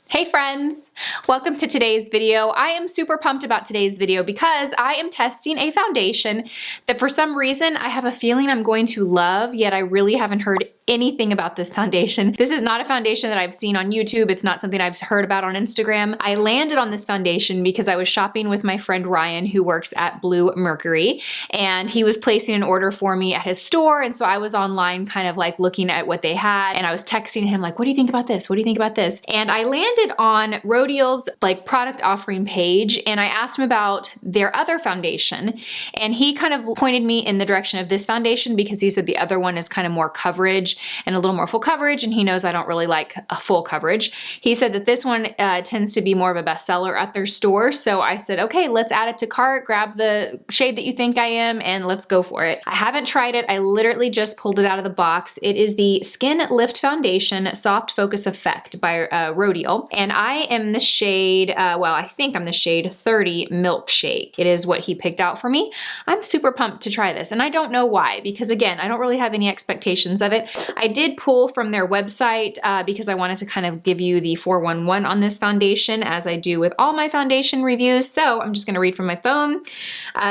Hey friends, welcome to today's video. I am super pumped about today's video because I am testing a foundation that for some reason I have a feeling I'm going to love, yet I really haven't heard anything about this foundation. This is not a foundation that I've seen on YouTube. It's not something I've heard about on Instagram. I landed on this foundation because I was shopping with my friend Ryan, who works at Blue Mercury, and he was placing an order for me at his store. And so I was online kind of like looking at what they had, and I was texting him like, what do you think about this? What do you think about this? And I landed on Rodial's like product offering page, and I asked him about their other foundation, and he kind of pointed me in the direction of this foundation because he said the other one is kind of more coverage and a little more full coverage, and he knows I don't really like a full coverage. He said that this one tends to be more of a bestseller at their store, so I said, okay, let's add it to cart, grab the shade that you think I am, and let's go for it. I haven't tried it. I literally just pulled it out of the box. It is the Skin Lift Foundation Soft Focus Effect by Rodial, and I am the shade, well, I think I'm the shade 30 Milkshake. It is what he picked out for me. I'm super pumped to try this, and I don't know why, because again, I don't really have any expectations of it. I did pull from their website because I wanted to kind of give you the 411 on this foundation, as I do with all my foundation reviews, so I'm just gonna read from my phone.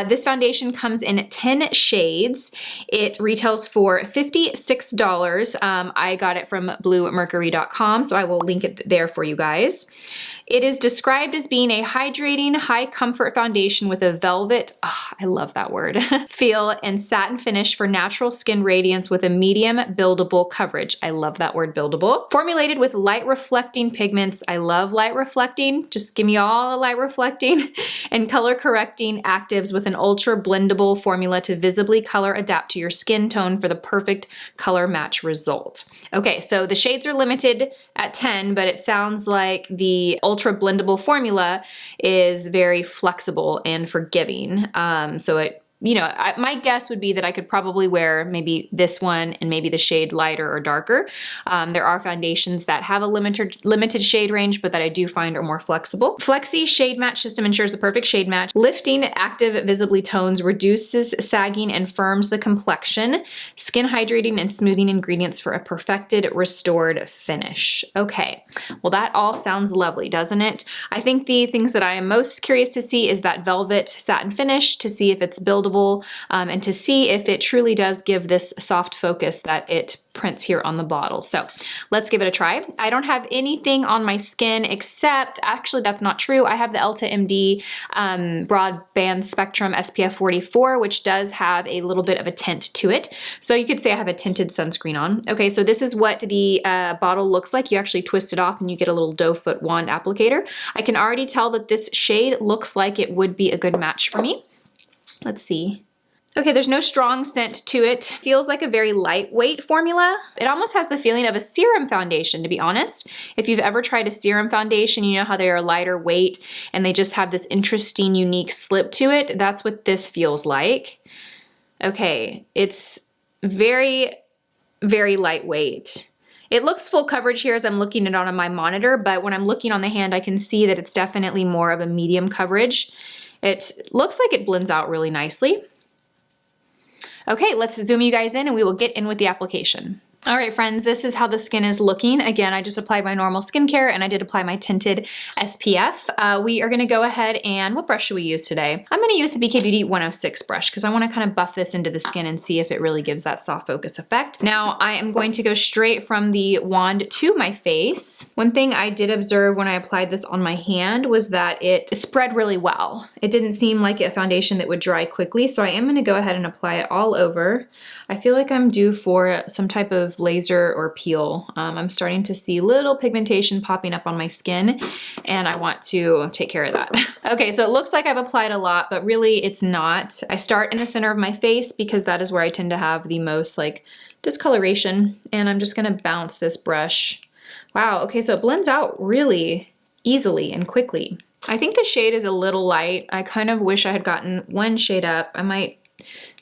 This foundation comes in 10 shades. It retails for $56. I got it from bluemercury.com, so I will link it there for you guys. It is described as being a hydrating, high comfort foundation with a velvet, I love that word, feel and satin finish for natural skin radiance with a medium buildable coverage. I love that word, buildable. Formulated with light reflecting pigments. I love light reflecting. Just give me all the light reflecting and color correcting actives with an ultra blendable formula to visibly color adapt to your skin tone for the perfect color match result. Okay, so the shades are limited at 10, but it sounds like the ultra blendable formula is very flexible and forgiving. So it, you know, my guess would be that I could probably wear maybe this one and maybe the shade lighter or darker. There are foundations that have a limited shade range, but that I do find are more flexible. Flexi Shade Match System ensures the perfect shade match. Lifting active visibly tones reduces sagging and firms the complexion. Skin hydrating and smoothing ingredients for a perfected, restored finish. Okay, well that all sounds lovely, doesn't it? I think the things that I am most curious to see is that velvet satin finish, to see if it's buildable, and to see if it truly does give this soft focus that it prints here on the bottle. So let's give it a try. I don't have anything on my skin except, actually that's not true, I have the Elta MD Broadband Spectrum SPF 44, which does have a little bit of a tint to it. So you could say I have a tinted sunscreen on. Okay, so this is what the bottle looks like. You actually twist it off and you get a little doe foot wand applicator. I can already tell that this shade looks like it would be a good match for me. Let's see. Okay, there's no strong scent to it. Feels like a very lightweight formula. It almost has the feeling of a serum foundation, to be honest. If you've ever tried a serum foundation, you know how they are lighter weight and they just have this interesting, unique slip to it. That's what this feels like. Okay, it's very, very lightweight. It looks full coverage here as I'm looking at it on my monitor, but when I'm looking on the hand, I can see that it's definitely more of a medium coverage. It looks like it blends out really nicely. Okay, let's zoom you guys in and we will get in with the application. All right, friends, this is how the skin is looking. Again, I just applied my normal skincare and I did apply my tinted SPF. We are gonna go ahead and, what brush should we use today? I'm gonna use the BK Beauty 106 brush because I wanna kind of buff this into the skin and see if it really gives that soft focus effect. Now, I am going to go straight from the wand to my face. One thing I did observe when I applied this on my hand was that it spread really well. It didn't seem like a foundation that would dry quickly, so I am gonna go ahead and apply it all over. I feel like I'm due for some type of laser or peel. I'm starting to see little pigmentation popping up on my skin and I want to take care of that. Okay, so it looks like I've applied a lot, but really it's not. I start in the center of my face because that is where I tend to have the most like discoloration, and I'm just gonna bounce this brush. Wow, okay, so it blends out really easily and quickly. I think the shade is a little light. I kind of wish I had gotten one shade up. I might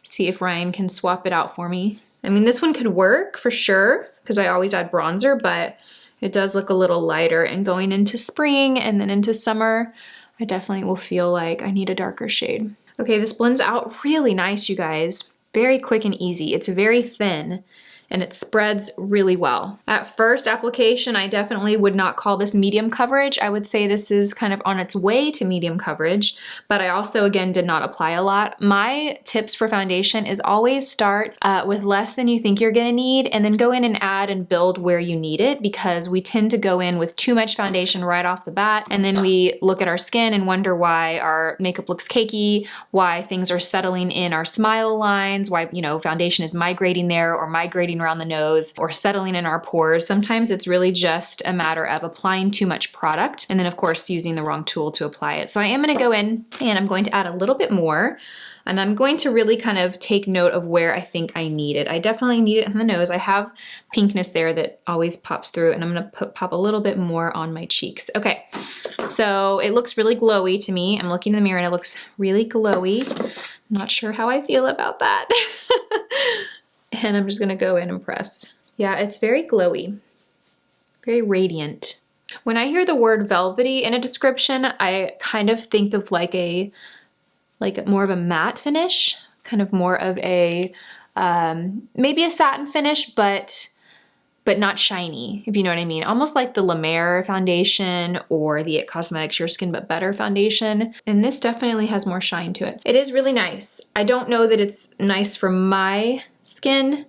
see if Ryan can swap it out for me. I mean, this one could work for sure because I always add bronzer, but it does look a little lighter, and going into spring and then into summer, I definitely will feel like I need a darker shade. Okay, this blends out really nice, you guys. Very quick and easy. It's very thin and it spreads really well. At first application, I definitely would not call this medium coverage. I would say this is kind of on its way to medium coverage, but I also, again, did not apply a lot. My tips for foundation is always start with less than you think you're gonna need, and then go in and add and build where you need it, because we tend to go in with too much foundation right off the bat, and then we look at our skin and wonder why our makeup looks cakey, why things are settling in our smile lines, why, you know, foundation is migrating there or migrating around the nose or settling in our pores. Sometimes it's really just a matter of applying too much product and then of course using the wrong tool to apply it. So I am going to go in and I'm going to add a little bit more, and I'm going to really kind of take note of where I think I need it. I definitely need it in the nose. I have pinkness there that always pops through, and I'm going to pop a little bit more on my cheeks. Okay, so it looks really glowy to me. I'm looking in the mirror and it looks really glowy. Not sure how I feel about that. And I'm just gonna go in and press. Yeah, it's very glowy, very radiant. When I hear the word velvety in a description, I kind of think of like more of a matte finish, kind of more of a, maybe a satin finish, but not shiny, if you know what I mean. Almost like the La Mer foundation or the It Cosmetics Your Skin But Better foundation. And this definitely has more shine to it. It is really nice. I don't know that it's nice for my skin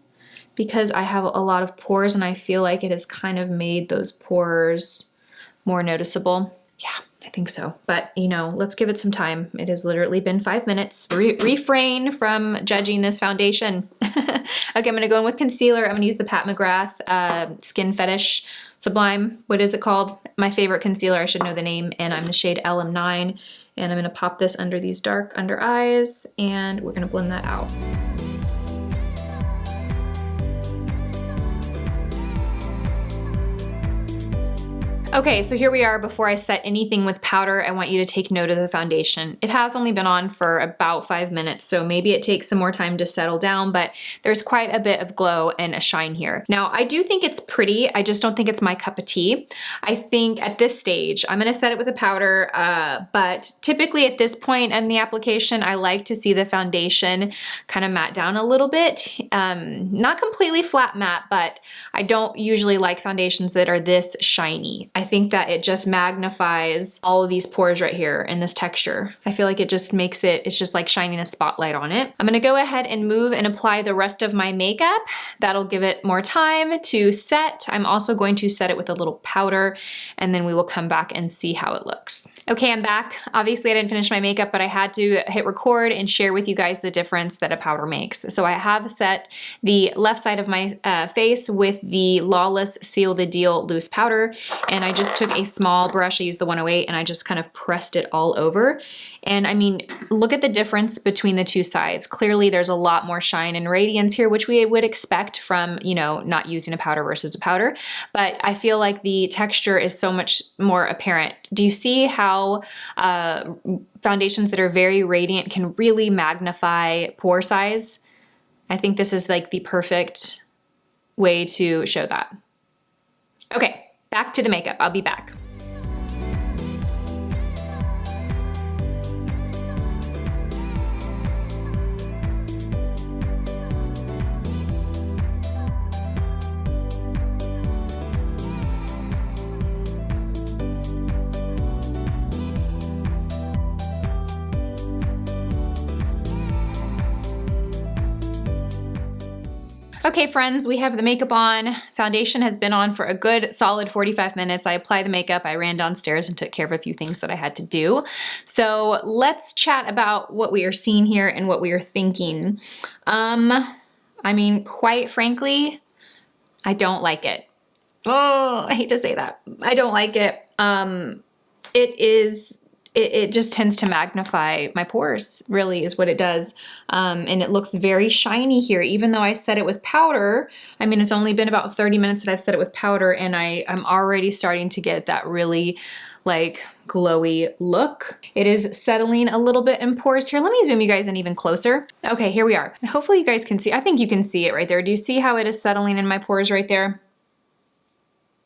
because I have a lot of pores and I feel like it has kind of made those pores more noticeable. Yeah, I think so. But you know, let's give it some time. It has literally been 5 minutes. Refrain from judging this foundation. Okay, I'm gonna go in with concealer. I'm gonna use the Pat McGrath Skin Fetish Sublime. What is it called? My favorite concealer, I should know the name, and I'm the shade LM9. And I'm gonna pop this under these dark under eyes, and we're gonna blend that out. Okay, so here we are. Before I set anything with powder, I want you to take note of the foundation. It has only been on for about 5 minutes, so maybe it takes some more time to settle down, but there's quite a bit of glow and a shine here. Now, I do think it's pretty. I just don't think it's my cup of tea. I think at this stage, I'm gonna set it with a powder, but typically at this point in the application, I like to see the foundation kind of matte down a little bit. Not completely flat matte, but I don't usually like foundations that are this shiny. I think that it just magnifies all of these pores right here in this texture. I feel like it just makes it, it's just like shining a spotlight on it. I'm gonna go ahead and move and apply the rest of my makeup. That'll give it more time to set. I'm also going to set it with a little powder, and then we will come back and see how it looks. Okay, I'm back. Obviously I didn't finish my makeup, but I had to hit record and share with you guys the difference that a powder makes. So I have set the left side of my face with the Lawless Seal the Deal loose powder, and I just took a small brush, I used the 108, and I just kind of pressed it all over. And I mean, look at the difference between the two sides. Clearly there's a lot more shine and radiance here, which we would expect from, you know, not using a powder versus a powder. But I feel like the texture is so much more apparent. Do you see how foundations that are very radiant can really magnify pore size? I think this is like the perfect way to show that. Okay. Back to the makeup. I'll be back. Okay friends, we have the makeup on. Foundation has been on for a good solid 45 minutes. I applied the makeup, I ran downstairs and took care of a few things that I had to do. So let's chat about what we are seeing here and what we are thinking. I mean, quite frankly, I don't like it. Oh, I hate to say that. I don't like it. It just tends to magnify my pores, really is what it does. And it looks very shiny here, even though I set it with powder. I mean, it's only been about 30 minutes that I've set it with powder, and I'm already starting to get that really like glowy look. It is settling a little bit in pores here. Let me zoom you guys in even closer. Okay, here we are. And hopefully you guys can see, I think you can see it right there. Do you see how it is settling in my pores right there?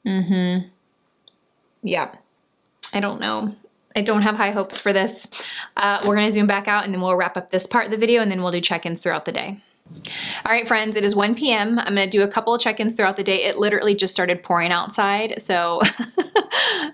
Mm-hmm. Yeah, I don't know. I don't have high hopes for this. We're gonna zoom back out and then we'll wrap up this part of the video and then we'll do check-ins throughout the day. All right, friends, it is 1 p.m. I'm gonna do a couple of check-ins throughout the day. It literally just started pouring outside, so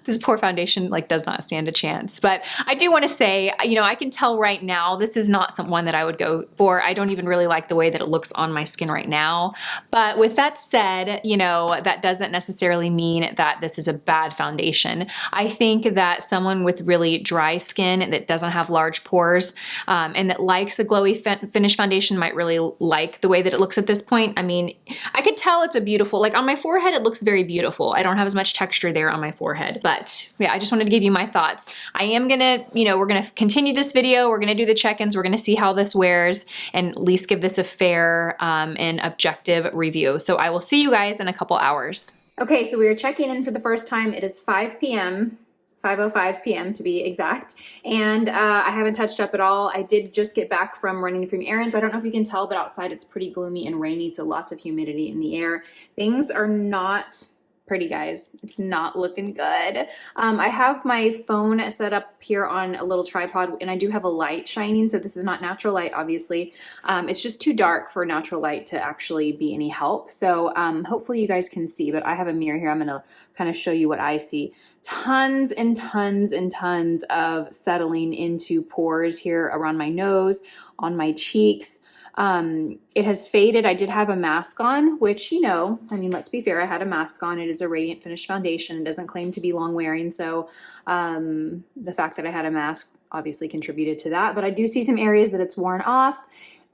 this poor foundation like does not stand a chance. But I do wanna say, you know, I can tell right now, this is not one that I would go for. I don't even really like the way that it looks on my skin right now. But with that said, you know, that doesn't necessarily mean that this is a bad foundation. I think that someone with really dry skin that doesn't have large pores and that likes a glowy finish foundation might really like the way that it looks at this point. I mean, I could tell it's a beautiful, like on my forehead, it looks very beautiful. I don't have as much texture there on my forehead, but yeah, I just wanted to give you my thoughts. I am gonna, you know, we're gonna continue this video. We're gonna do the check-ins. We're gonna see how this wears and at least give this a fair and objective review. So I will see you guys in a couple hours. Okay, so we are checking in for the first time. It is 5 p.m. 5:05 p.m. to be exact, and I haven't touched up at all. I did just get back from running from errands. I don't know if you can tell, but outside it's pretty gloomy and rainy, so lots of humidity in the air. Things are not pretty, guys. It's not looking good. I have my phone set up here on a little tripod, and I do have a light shining, so this is not natural light, obviously. It's just too dark for natural light to actually be any help, so hopefully you guys can see, but I have a mirror here. I'm gonna kind of show you what I see. Tons and tons and tons of settling into pores here around my nose, on my cheeks. It has faded. I did have a mask on, which, you know, I mean, let's be fair, I had a mask on. It is a Radiant Finish foundation. It doesn't claim to be long wearing, so the fact that I had a mask obviously contributed to that. But I do see some areas that it's worn off.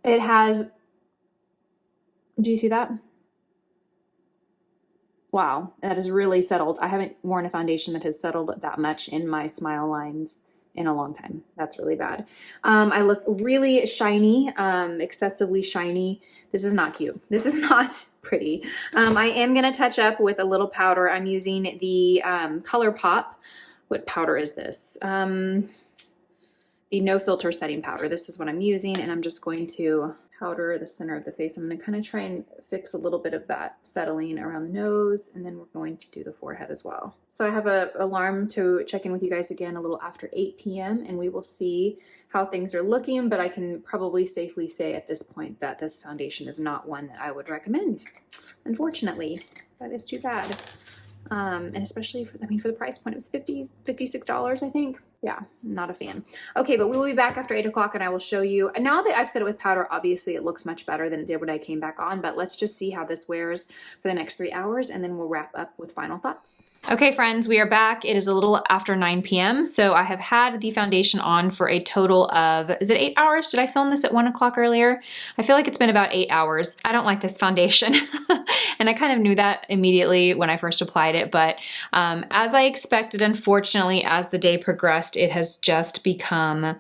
It has, do you see that? Wow, that is really settled. I haven't worn a foundation that has settled that much in my smile lines in a long time. That's really bad. I look really shiny, excessively shiny. This is not cute. This is not pretty. I am gonna touch up with a little powder. I'm using the ColourPop. What powder is this? The No Filter Setting Powder. This is what I'm using, and I'm just going to powder the center of the face. I'm going to kind of try and fix a little bit of that settling around the nose, and then we're going to do the forehead as well. So I have an alarm to check in with you guys again a little after 8 p.m. and we will see how things are looking, but I can probably safely say at this point that this foundation is not one that I would recommend. Unfortunately, that is too bad. And especially for, I mean, for the price point, it was $56, I think. Yeah, not a fan. Okay, but we will be back after 8 o'clock and I will show you. And now that I've set it with powder, obviously it looks much better than it did when I came back on, but let's just see how this wears for the next 3 hours and then we'll wrap up with final thoughts. Okay, friends, we are back. It is a little after 9 p.m. So I have had the foundation on for a total of, is it 8 hours? Did I film this at 1 o'clock earlier? I feel like it's been about 8 hours. I don't like this foundation. And I kind of knew that immediately when I first applied it, but as I expected, unfortunately, as the day progressed, it has just become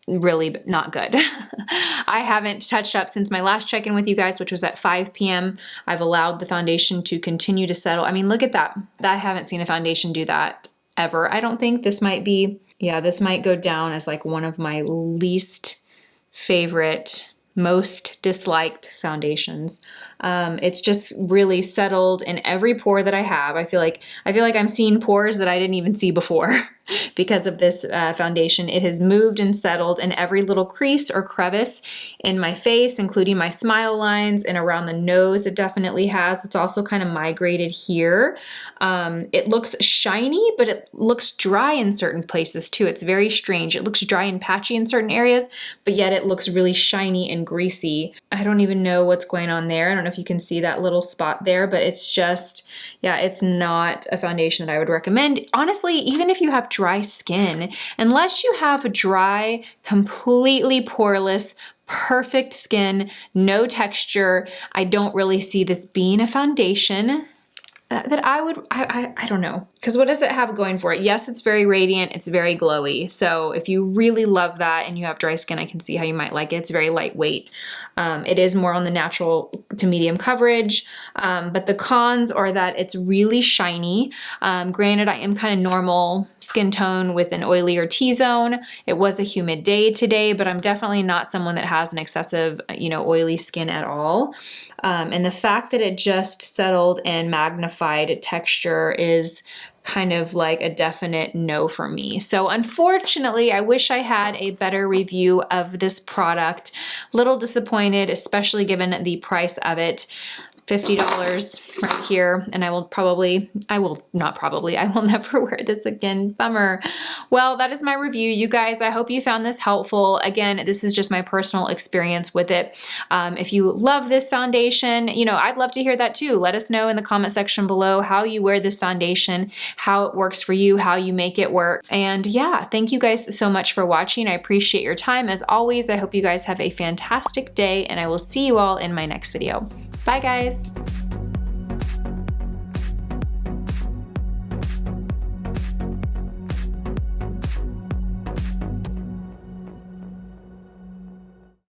really not good. I haven't touched up since my last check-in with you guys, which was at 5 p.m. I've allowed the foundation to continue to settle. I mean, look at that. I haven't seen a foundation do that ever. I don't think this might be, yeah, this might go down as like one of my least favorite, most disliked foundations. It's just really settled in every pore that I have. I feel like I'm seeing pores that I didn't even see before because of this foundation. It has moved and settled in every little crease or crevice in my face, including my smile lines and around the nose. It definitely has. It's also kind of migrated here. It looks shiny, but it looks dry in certain places too. It's very strange. It looks dry and patchy in certain areas, but yet it looks really shiny and greasy. I don't even know what's going on there. I don't know if you can see that little spot there, but it's just, yeah, it's not a foundation that I would recommend. Honestly, even if you have dry skin, unless you have dry, completely poreless, perfect skin, no texture, I don't really see this being a foundation that I don't know. Because what does it have going for it? Yes, it's very radiant, it's very glowy. So if you really love that and you have dry skin, I can see how you might like it. It's very lightweight. It is more on the natural to medium coverage, but the cons are that it's really shiny. Granted, I am kind of normal skin tone with an oilier T-zone. It was a humid day today, but I'm definitely not someone that has an excessive, oily skin at all. And the fact that it just settled and magnified texture is kind of like a definite no for me. So unfortunately, I wish I had a better review of this product. Little disappointed, especially given the price of it. $50 right here, and I will never wear this again. Bummer. Well, that is my review, you guys. I hope you found this helpful. Again, this is just my personal experience with it. If you love this foundation, you know, I'd love to hear that too. Let us know in the comment section below how you wear this foundation, how it works for you, how you make it work. And yeah, thank you guys so much for watching. I appreciate your time. As always, I hope you guys have a fantastic day, and I will see you all in my next video. Bye guys.